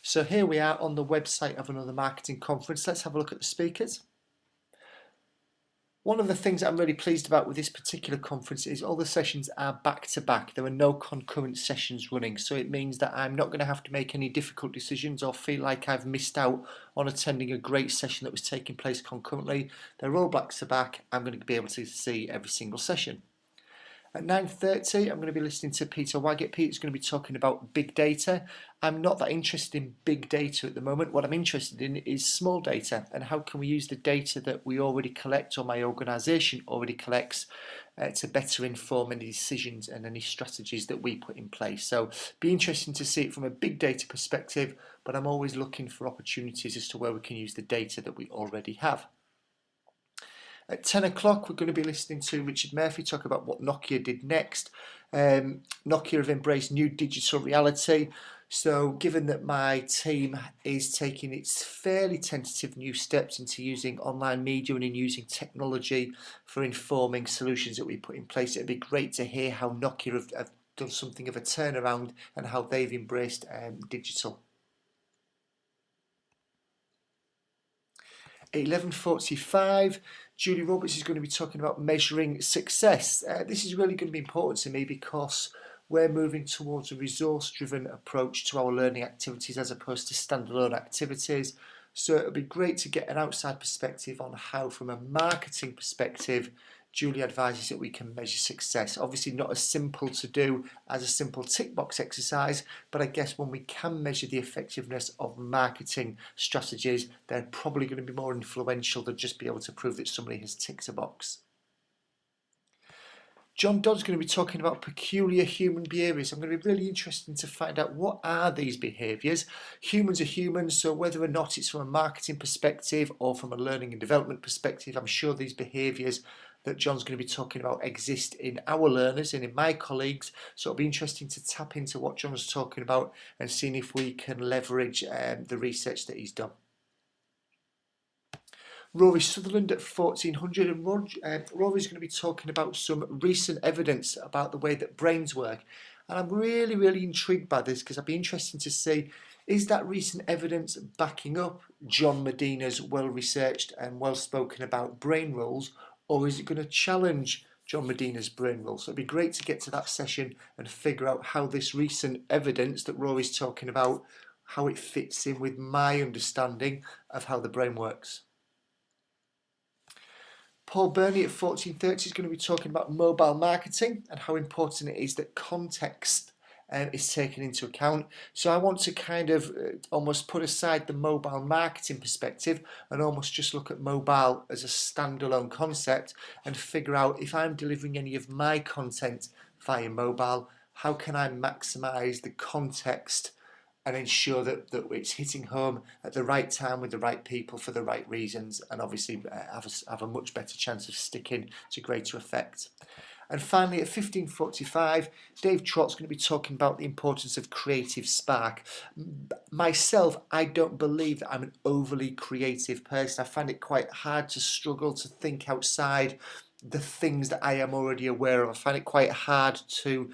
So here we are on the website of another marketing conference. Let's have a look at the speakers. One of the things I'm really pleased about with this particular conference is all the sessions are back to back. There are no concurrent sessions running, so it means that I'm not going to have to make any difficult decisions or feel like I've missed out on attending a great session that was taking place concurrently. They're all back to back. I'm going to be able to see every single session. At 9:30, I'm going to be listening to Peter Waggett. Peter's going to be talking about big data. I'm not that interested in big data at the moment. What I'm interested in is small data and how can we use the data that we already collect or my organisation already collects to better inform any decisions and any strategies that we put in place. So be interesting to see it from a big data perspective, but I'm always looking for opportunities as to where we can use the data that we already have. At 10 o'clock, we're going to be listening to Richard Murphy talk about what Nokia did next. Nokia have embraced new digital reality. So given that my team is taking its fairly tentative new steps into using online media and in using technology for informing solutions that we put in place, it'd be great to hear how Nokia have done something of a turnaround and how they've embraced digital. At 11:45, Julie Roberts is going to be talking about measuring success. This is really going to be important to me because we're moving towards a resource-driven approach to our learning activities as opposed to standalone activities. So it'll be great to get an outside perspective on how, from a marketing perspective, Julie advises that we can measure success. Obviously not as simple to do as a simple tick box exercise, but I guess when we can measure the effectiveness of marketing strategies, they're probably going to be more influential than just be able to prove that somebody has ticked a box. John Dodd's going to be talking about peculiar human behaviours. I'm going to be really interested to find out what are these behaviours. Humans are humans, so whether or not it's from a marketing perspective or from a learning and development perspective, I'm sure these behaviours that John's going to be talking about exist in our learners and in my colleagues. So it'll be interesting to tap into what John's talking about and seeing if we can leverage the research that he's done. Rory Sutherland at 1400, and Rory's going to be talking about some recent evidence about the way that brains work. And I'm really intrigued by this because I'd be interested to see, is that recent evidence backing up John Medina's well-researched and well-spoken about brain rules, or is it going to challenge John Medina's brain rules? So it'd be great to get to that session and figure out how this recent evidence that Rory's talking about, how it fits in with my understanding of how the brain works. Paul Burney at 1430 is going to be talking about mobile marketing and how important it is that context is taken into account. So I want to kind of almost put aside the mobile marketing perspective and almost just look at mobile as a standalone concept and figure out if I'm delivering any of my content via mobile, how can I maximise the context and ensure that it's hitting home at the right time with the right people for the right reasons, and obviously have a much better chance of sticking to greater effect. And finally, at 15:45, Dave Trott's going to be talking about the importance of creative spark. Myself, I don't believe that I'm an overly creative person. I find it quite hard to struggle to think outside the things that I am already aware of. I find it quite hard to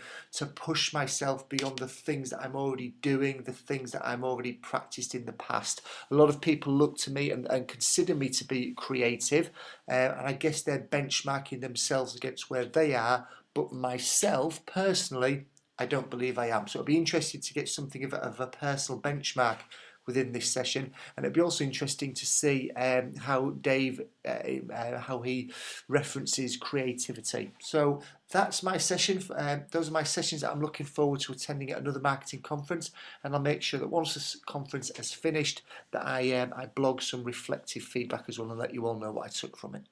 push myself beyond the things that I'm already doing, the things that I'm already practiced in the past. A lot of people look to me and consider me to be creative, and I guess they're benchmarking themselves against where they are, but myself, personally, I don't believe I am. So it'll be interesting to get something of a personal benchmark within this session, and it'd be also interesting to see how Dave how he references creativity. So that's my session. Those are my sessions that I'm looking forward to attending at another marketing conference, and I'll make sure that once this conference has finished that I blog some reflective feedback as well and let you all know what I took from it.